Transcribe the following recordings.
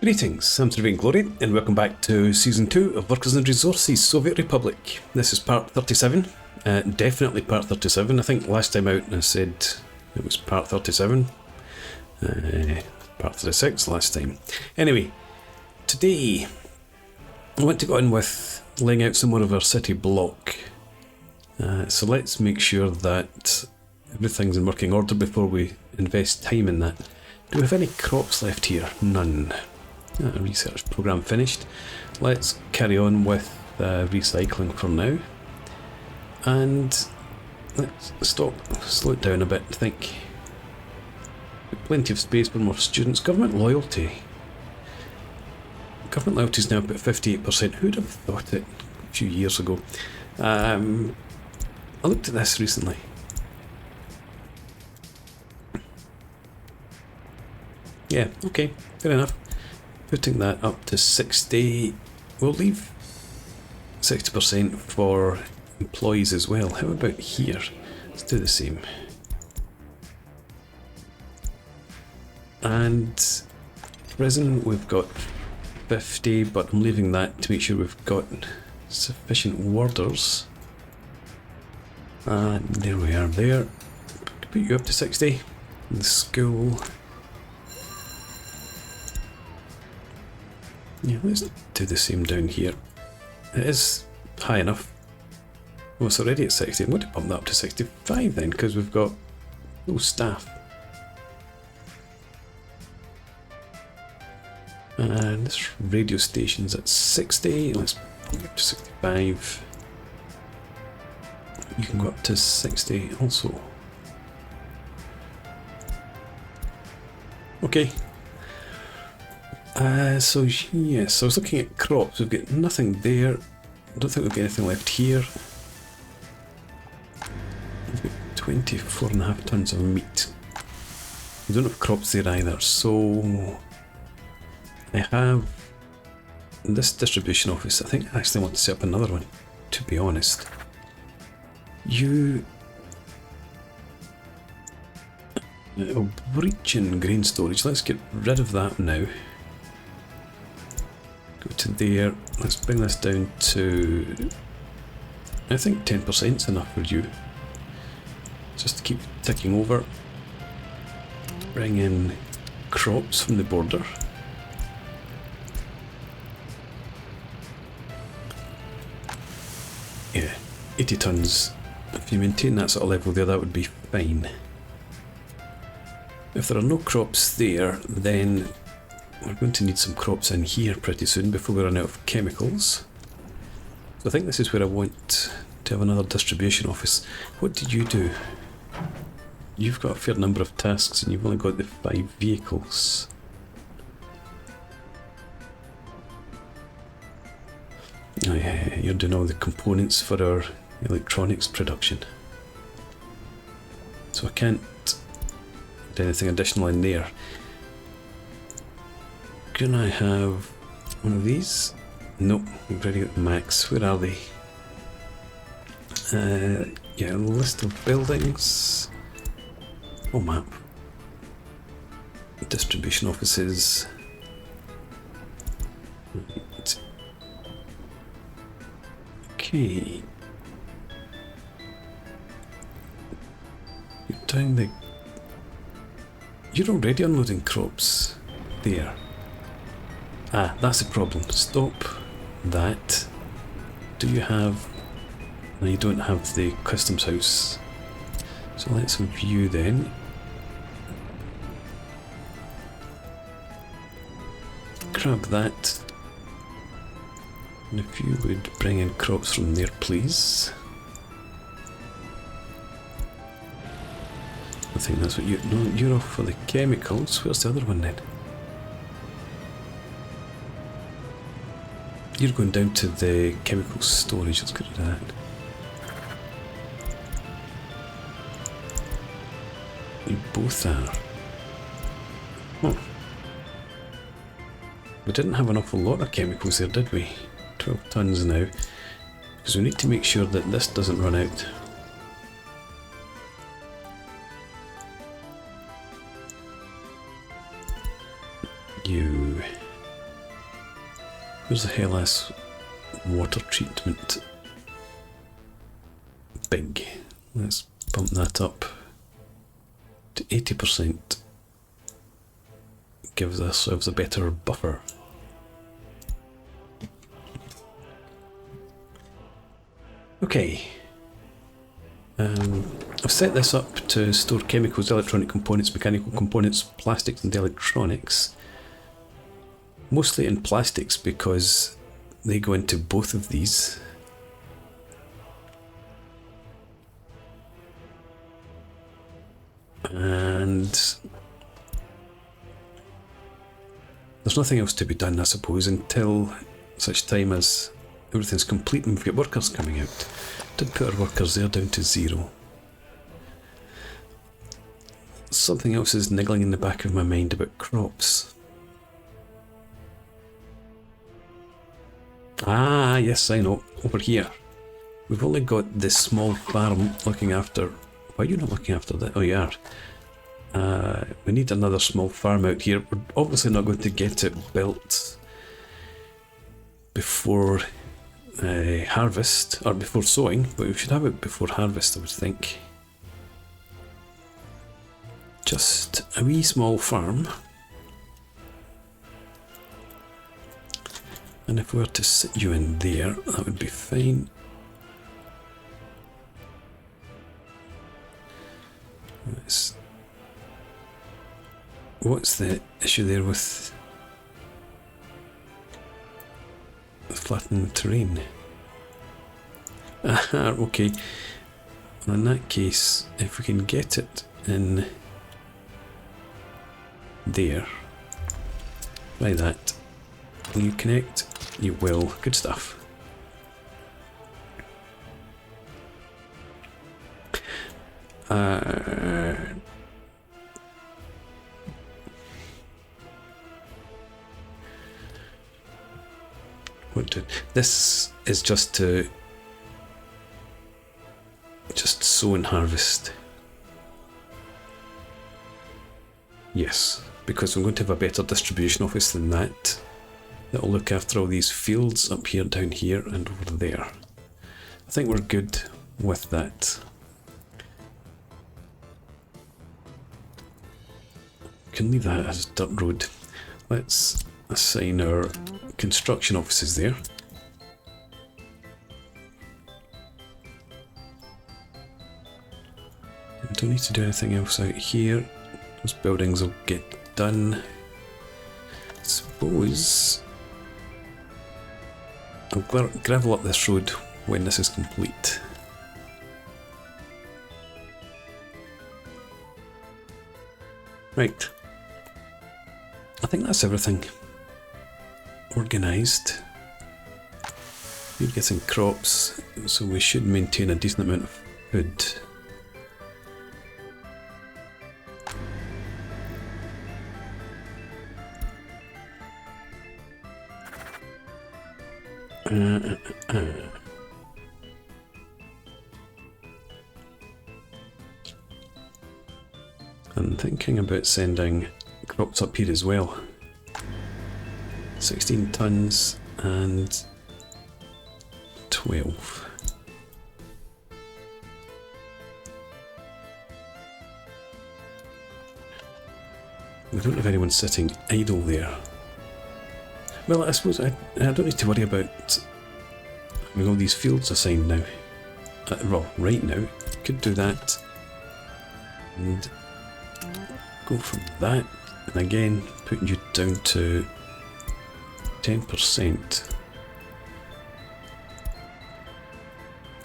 Greetings, I'm Tshcheslavnyy Glory, and welcome back to Season 2 of Workers and Resources Soviet Republic. This is part 37, definitely part 37. I think last time out I said it was part 37, part 36 last time. Anyway, today I want to go in with laying out some more of our city block. So let's make sure that everything's in working order before we invest time in that. Do we have any crops left here? None. Research program finished. Let's carry on with recycling for now. And let's slow it down a bit, I think. Plenty of space for more students. Government loyalty. Government loyalty is now up at 58%. Who'd have thought it a few years ago? I looked at this recently. Yeah, okay, fair enough. Putting that up to 60, we'll leave 60% for employees as well. How about here? Let's do the same. And prison, we've got 50, but I'm leaving that to make sure we've got sufficient warders. And there we are there. Put you up to 60. The school. Yeah, let's do the same down here. It is high enough. Oh, it's already at 60. I'm going to pump that up to 65 then, because we've got no staff. And this radio station's at 60. Let's pump it up to 65. You can go up to 60 also. Okay. So yes, I was looking at crops. We've got nothing there. I don't think we've got anything left here. We've got 24.5 tons of meat. We don't have crops there either, so I have this distribution office. I think I actually want to set up another one, to be honest. Obrechen grain storage. Let's get rid of that now. Go to there. Let's bring this down to, I think 10% is enough for you. Just to keep ticking over. Bring in crops from the border. Yeah, 80 tons. If you maintain that sort of level there, that would be fine. If there are no crops there, then we're going to need some crops in here pretty soon before we run out of chemicals. So I think this is where I want to have another distribution office. What did you do? You've got a fair number of tasks and you've only got the 5 vehicles. Oh yeah, you're doing all the components for our electronics production. So I can't do anything additional in there. Can I have one of these? Nope, we've already got the max. Where are they? Yeah, list of buildings. Oh, map. Distribution offices. Right. Okay. You're doing the... You're already unloading crops there. Ah, that's the problem. Stop that. Do you have... No, you don't have the customs house. So let's view then. Grab that. And if you would bring in crops from there, please. I think that's what you... No, you're off for the chemicals. Where's the other one then? You're going down to the chemical storage. Let's get rid of that. You both are. Oh. We didn't have an awful lot of chemicals there, did we? 12 tons now. Because we need to make sure that this doesn't run out. You Where's the Hellas water treatment? Big. Let's bump that up to 80%. Gives ourselves a better buffer. Okay. I've set this up to store chemicals, electronic components, mechanical components, plastics and electronics. Mostly in plastics because they go into both of these. And there's nothing else to be done, I suppose, until such time as everything's complete and we've got workers coming out. Did put our workers there down to 0. Something else is niggling in the back of my mind about crops. Ah, yes, I know. Over here. We've only got this small farm looking after... Why are you not looking after that? Oh, you are. We need another small farm out here. We're obviously not going to get it built before harvest, or before sowing, but we should have it before harvest, I would think. Just a wee small farm. And if we were to sit you in there, that would be fine. What's the issue there with flattening the terrain? Aha, okay. Well, in that case, if we can get it in there, like that, will you connect? You will. Good stuff. This is just to sow and harvest. Yes, because I'm going to have a better distribution office than that. That'll look after all these fields up here, down here, and over there. I think we're good with that. Can leave that as dirt road. Let's assign our construction offices there. We don't need to do anything else out here. Those buildings will get done. I suppose I'll gravel up this road when this is complete. Right. I think that's everything organised. We're getting crops, so we should maintain a decent amount of food. I'm thinking about sending crops up here as well. 16 tons and 12. We don't have anyone sitting idle there. Well, I suppose I don't need to worry about having all these fields assigned now. Well, right now, could do that and go from that, and again putting you down to 10%.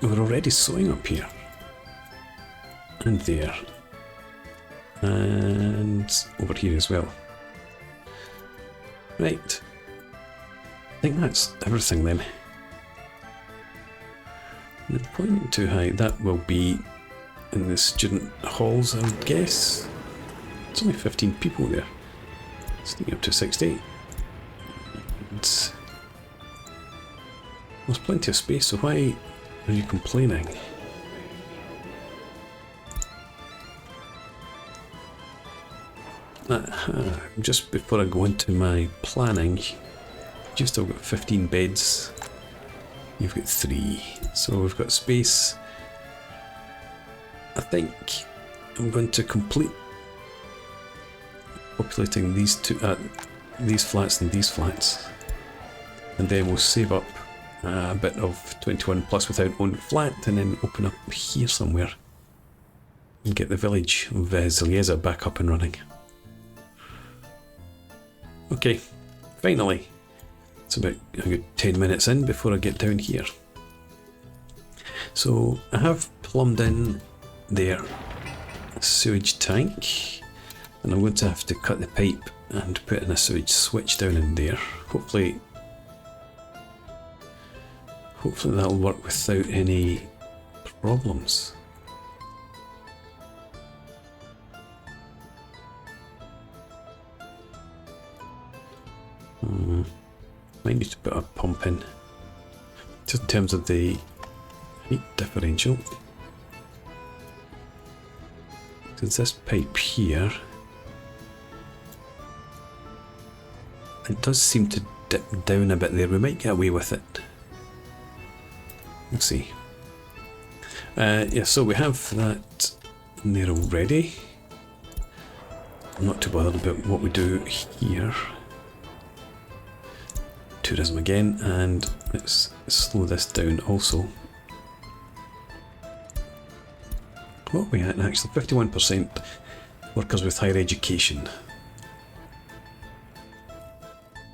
We're already sowing up here and there and over here as well. Right, I think that's everything then. The point too high, that will be in the student halls, I would guess. It's only 15 people there. Let's take it up to 60. And there's plenty of space, so why are you complaining? Just before I go into my planning, You've still got 15 beds. You've got 3. So we've got space. I think I'm going to complete populating these these flats and these flats. And then we'll save up a bit of 21 plus without own flat and then open up here somewhere. And get the village of Tshcheslavnyy back up and running. Okay, finally. It's about a good 10 minutes in before I get down here. So I have plumbed in their sewage tank, and I'm going to have to cut the pipe and put in a sewage switch down in there. Hopefully that'll work without any problems. Might need to put a pump in, just in terms of the heat differential. Because this pipe here, it does seem to dip down a bit there. We might get away with it. We'll see. Yeah, so we have that in there already. I'm not too bothered about what we do here. Tourism again, and let's slow this down also. What are we at actually? 51% workers with higher education.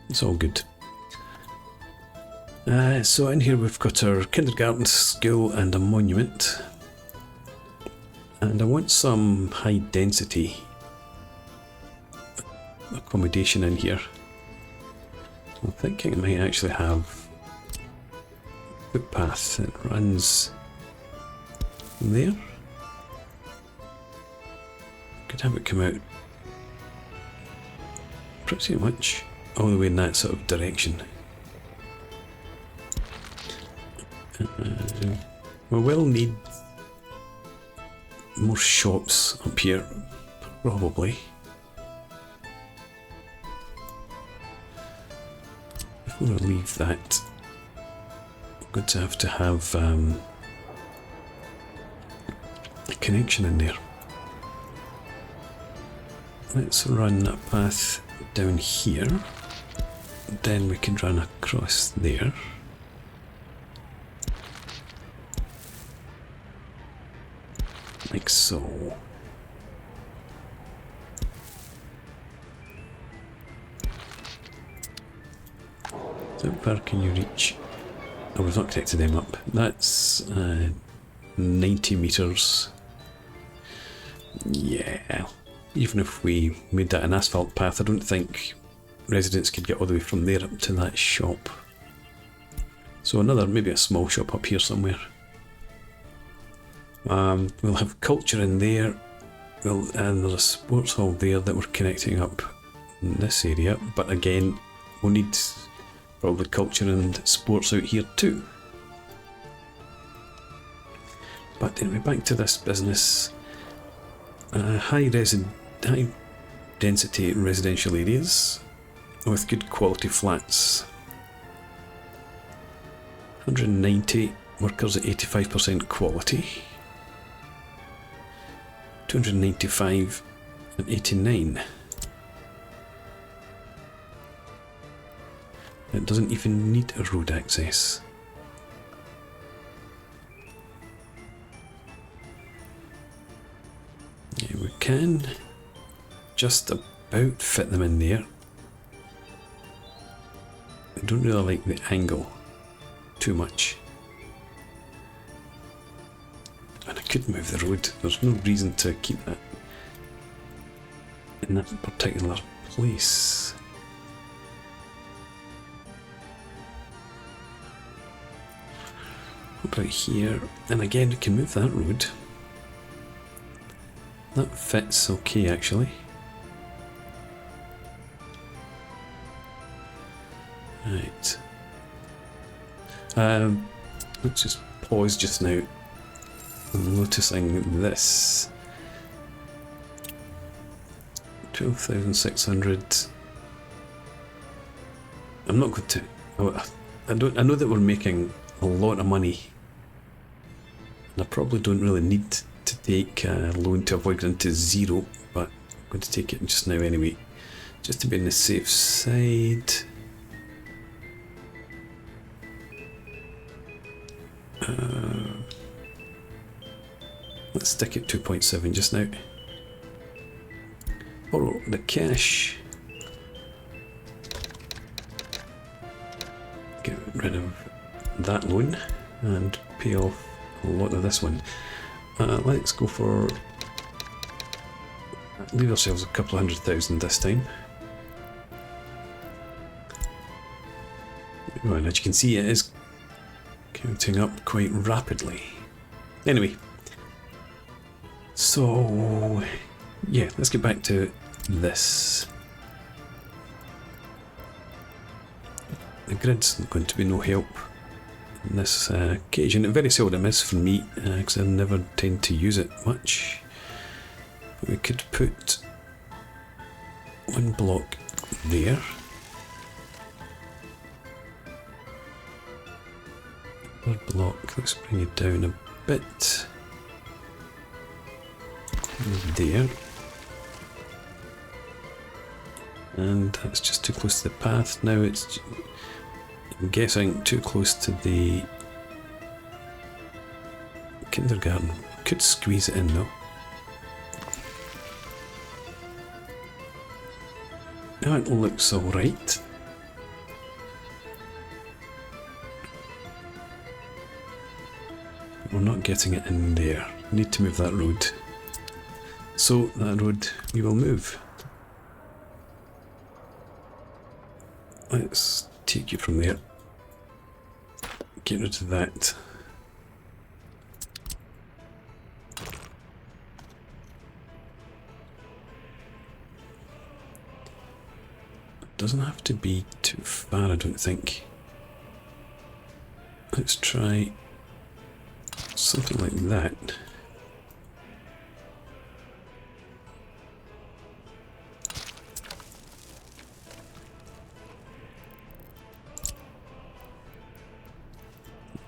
It's all good. So in here we've got our kindergarten, school and a monument. And I want some high density accommodation in here. I'm thinking I might actually have a footpath that runs there. Could have it come out pretty much all the way in that sort of direction. We will need more shops up here, probably. Before I leave that, I'm going to have a connection in there. Let's run a path down here, then we can run across there. Like so. How far can you reach? Oh, we've not connected them up. That's 90 meters. Yeah. Even if we made that an asphalt path, I don't think residents could get all the way from there up to that shop. So another, maybe a small shop up here somewhere. We'll have culture in there. And there's a sports hall there that we're connecting up in this area. But again, we'll need probably culture and sports out here too. But anyway, back to this business. High density residential areas with good quality flats. 190 workers at 85% quality. 295 at 89. It doesn't even need a road access. Yeah, we can just about fit them in there. I don't really like the angle too much. And I could move the road. There's no reason to keep that in that particular place. What about here? And again, we can move that road. That fits okay, actually. Right. Let's just pause just now. I'm noticing this. 12,600. I'm not going to. I know that we're making a lot of money, and I probably don't really need to take a loan to avoid going to zero, but I'm going to take it just now anyway, just to be on the safe side. Let's stick at 2.7 just now. Borrow the cash. Get rid of that loan and pay off a lot of this one. Let's go for... leave ourselves a couple of 100,000 this time. Well, as you can see, it is counting up quite rapidly. Anyway, so yeah, let's get back to this. The grid's going to be no help on this occasion. It very seldom is for me, because I never tend to use it much. But we could put one block there. Another block, let's bring it down a bit. There. And that's just too close to the path. Now it's, I'm guessing, too close to the kindergarten. Could squeeze it in though. That looks alright. We're not getting it in there. We need to move that road. So that road we will move. Let's take you from there. Get rid of that. It doesn't have to be too far, I don't think. Let's try something like that.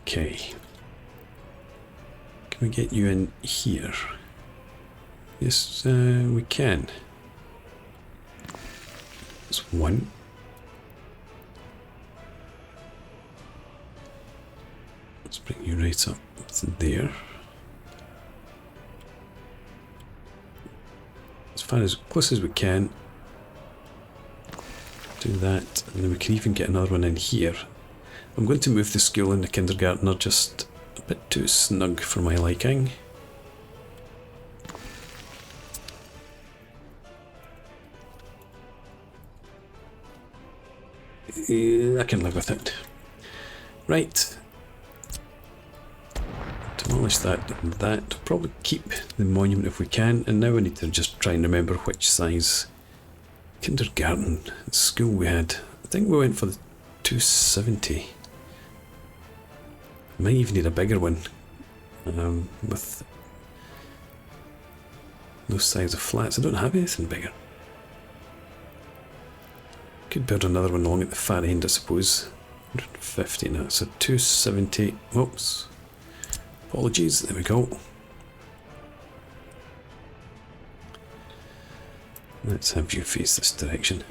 Okay. Can we get you in here? Yes, we can. That's one. Let's bring you right up to there. As far as close as we can. Do that, and then we can even get another one in here. I'm going to move the school and the kindergarten are just a bit too snug for my liking. I can live with it. Right. Demolish that and that. Probably keep the monument if we can. And now we need to just try and remember which size kindergarten school we had. I think we went for the 270. Might even need a bigger one, with those size of flats. I don't have anything bigger. Could build another one along at the far end, I suppose. 150 now, so 270. Oops. Apologies, there we go. Let's have you face this direction.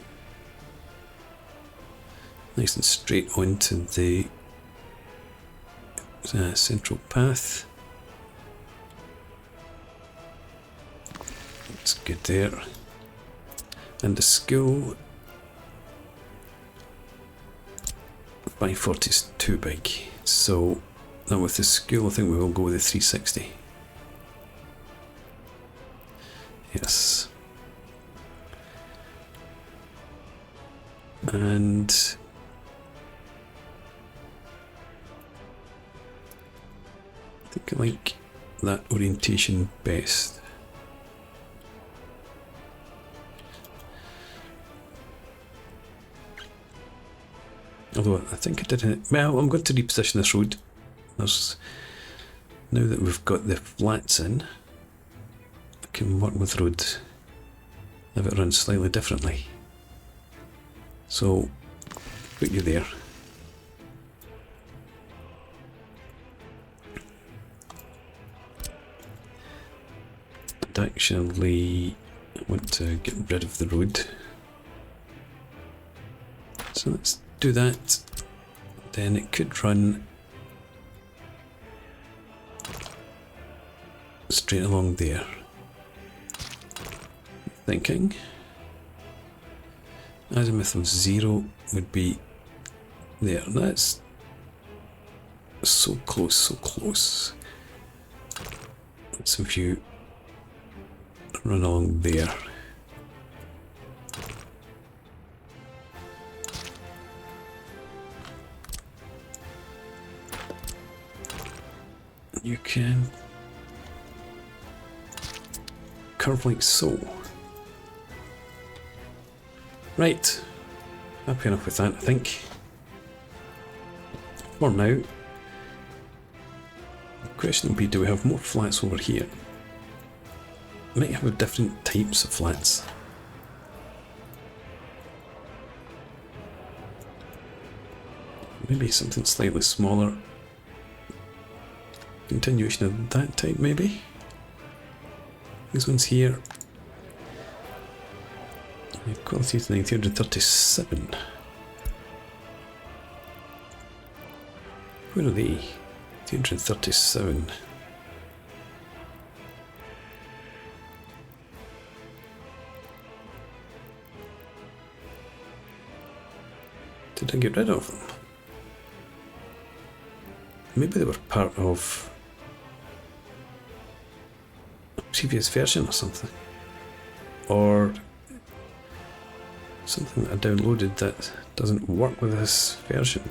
Nice and straight onto the central path. That's good there. And the school, 540 is too big. So now with the school, I think we will go with the 360. Yes. And I think I like that orientation best. Although I think I did it. Well, I'm going to reposition this road. Now that we've got the flats in, I can work with road. Have it run slightly differently. So put you there. And actually, I want to get rid of the road. So let's do that. Then it could run straight along there. Thinking azimuth of 0 would be there. That's so close, so close. Let's have you run along there. You can curve like so. Right, happy enough with that, I think. For now, the question will be, do we have more flats over here? Might have different types of flats. Maybe something slightly smaller. Continuation of that type, maybe? These ones here. Quality is 937. Where are they? 237. Did I get rid of them? Maybe they were part of a previous version or something. Or something that I downloaded that doesn't work with this version.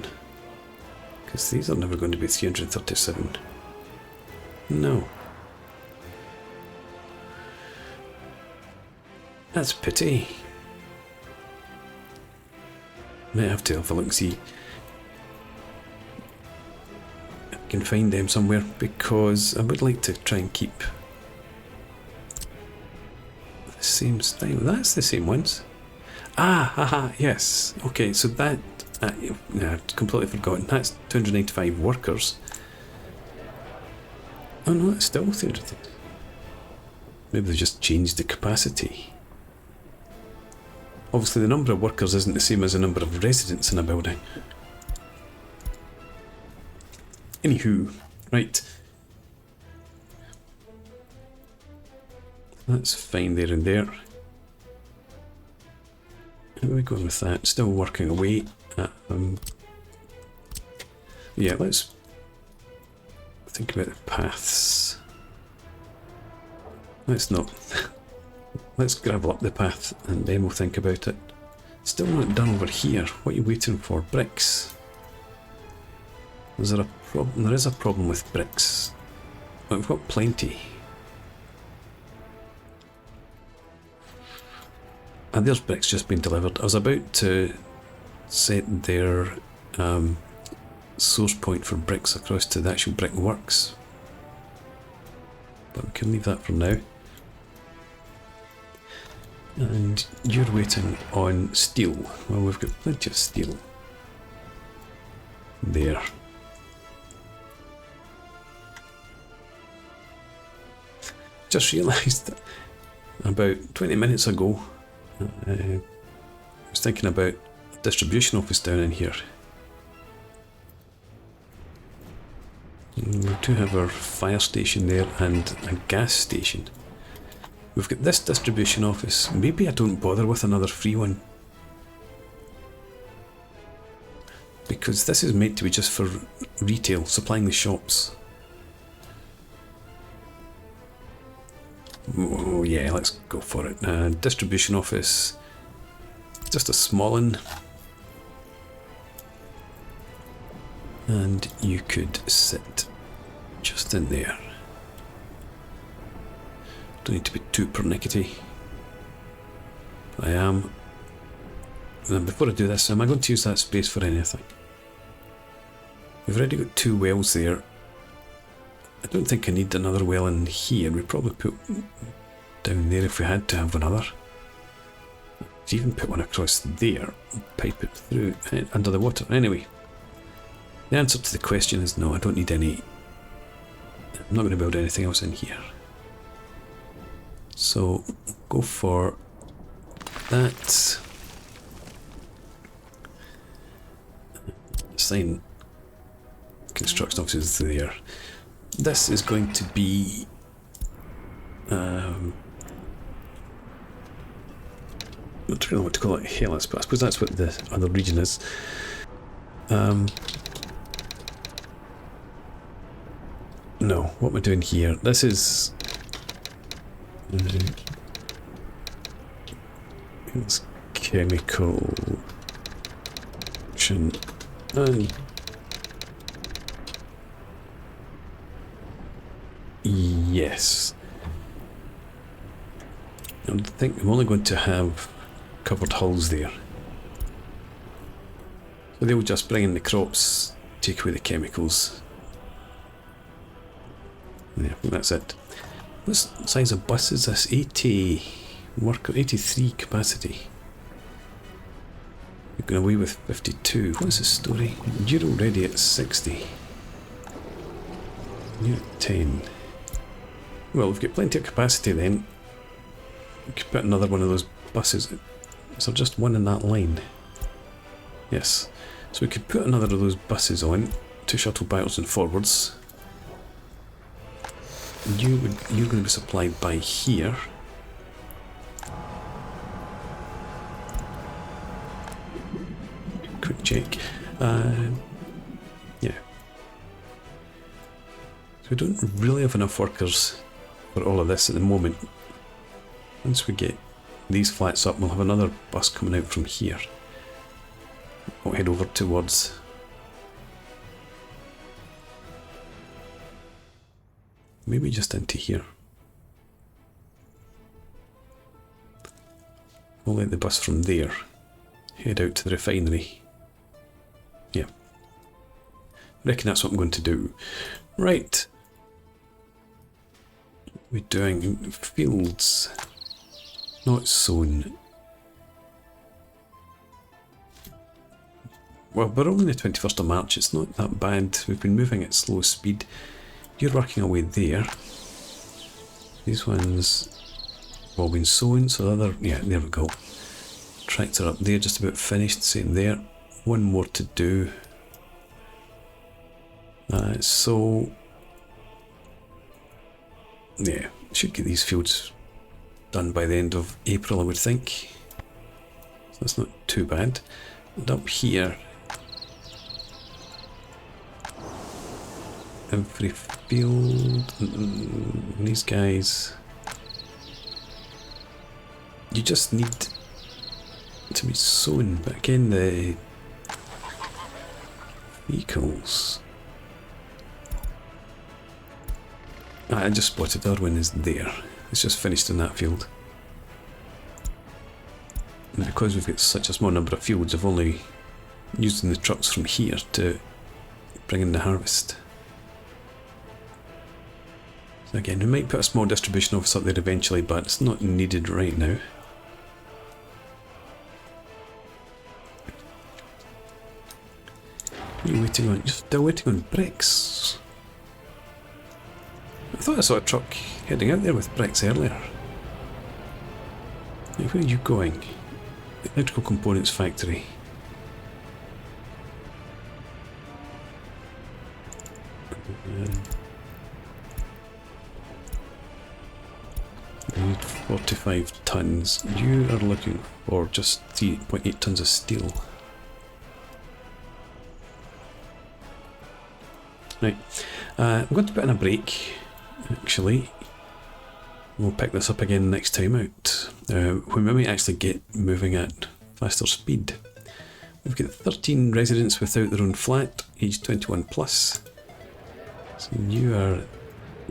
Because these are never going to be 337. No. That's a pity. Might have to have a look, see if I can find them somewhere, because I would like to try and keep the same style. That's the same ones. Ah, haha, yes. Okay, so that, yeah, I've completely forgotten. That's 295 workers. Oh no, it's still 300. Maybe they just changed the capacity. Obviously the number of workers isn't the same as the number of residents in a building. Anywho, right. That's fine there and there. How are we going with that? Still working away. Yeah, let's think about the paths. Let's not. Let's gravel up the path and then we'll think about it. Still not done over here. What are you waiting for? Bricks. Is there a problem? There is a problem with bricks. Well, we've got plenty. And there's bricks just been delivered. I was about to set their source point for bricks across to the actual brickworks. But we can leave that for now. And you're waiting on steel. Well, we've got plenty of steel. There. Just realised that about 20 minutes ago, I was thinking about a distribution office down in here. We do have our fire station there and a gas station. We've got this distribution office. Maybe I don't bother with another free one. Because this is meant to be just for retail, supplying the shops. Oh yeah, let's go for it. Distribution office. Just a small one. And you could sit just in there. Don't need to be too pernickety. I am. And before I do this, am I going to use that space for anything? We've already got 2 wells there. I don't think I need another well in here. We'd probably put down there if we had to have another. Could even put one across there, pipe it through under the water. Anyway, the answer to the question is no, I don't need any. I'm not going to build anything else in here. So go for that. Assign construction offices there. This is going to be I don't know what to call it, Hellas, but I suppose that's what the other region is. No, what am I doing here? This is it's chemical and yes. I think I'm only going to have covered hulls there. So they'll just bring in the crops, take away the chemicals. Yeah, that's it. What size of bus is this? 83 capacity. You're going away with 52. What's the story? You're already at 60. You're at 10. Well, we've got plenty of capacity then. We could put another one of those buses. Is there just one in that line? Yes. So we could put another of those buses on to shuttle backwards and forwards. You're going to be supplied by here. Quick check. Yeah. So we don't really have enough workers for all of this at the moment. Once we get these flats up, we'll have another bus coming out from here. We'll head over towards maybe just into here. We'll let the bus from there head out to the refinery. Yeah. I reckon that's what I'm going to do. Right. We're doing fields. Not sown. Well, we're only the 21st of March, it's not that bad. We've been moving at slow speed. You're working away there. These ones have all been sown, so the other, yeah, there we go. Tractor up there, just about finished, same there. One more to do. So, yeah, should get these fields done by the end of April, I would think. So that's not too bad. And up here, every field, these guys, you just need to be sown. But again, the vehicles. I just spotted the other one is there. It's just finished in that field. And because we've got such a small number of fields, I've only used the trucks from here to bring in the harvest. So again, we might put a small distribution office up there eventually, but it's not needed right now. What are you waiting on? You're still waiting on bricks. I thought I saw a truck heading out there with bricks earlier. Where are you going? The electrical components factory. I need 45 tons. You are looking for just 3.8 tons of steel. Right. I'm going to put in a break. Actually, we'll pick this up again next time out, when we might actually get moving at faster speed. We've got 13 residents without their own flat, age 21 plus. So you are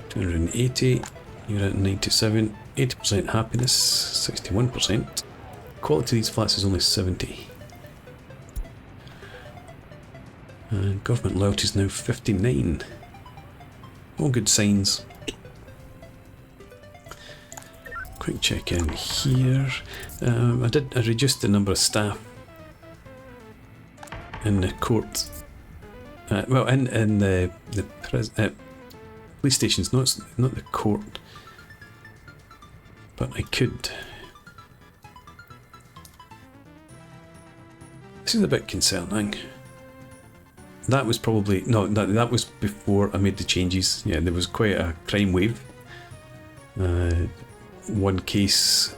280, you're at 97, 80% happiness, 61%. Quality of these flats is only 70. And government loyalty is now 59. All good signs. quick check in here. I reduced the number of staff in the court. Well, in the police stations, not the court. But I could. This is a bit concerning. That was probably no. That was before I made the changes. Yeah, there was quite a crime wave. One case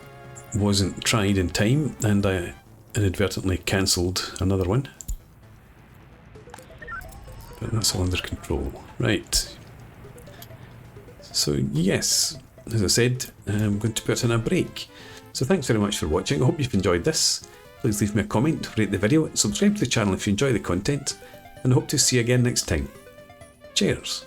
wasn't tried in time, and I inadvertently cancelled another one. But that's all under control. Right. So yes, as I said, I'm going to put in a break. So thanks very much for watching. I hope you've enjoyed this. Please leave me a comment, rate the video, subscribe to the channel if you enjoy the content, and I hope to see you again next time. Cheers!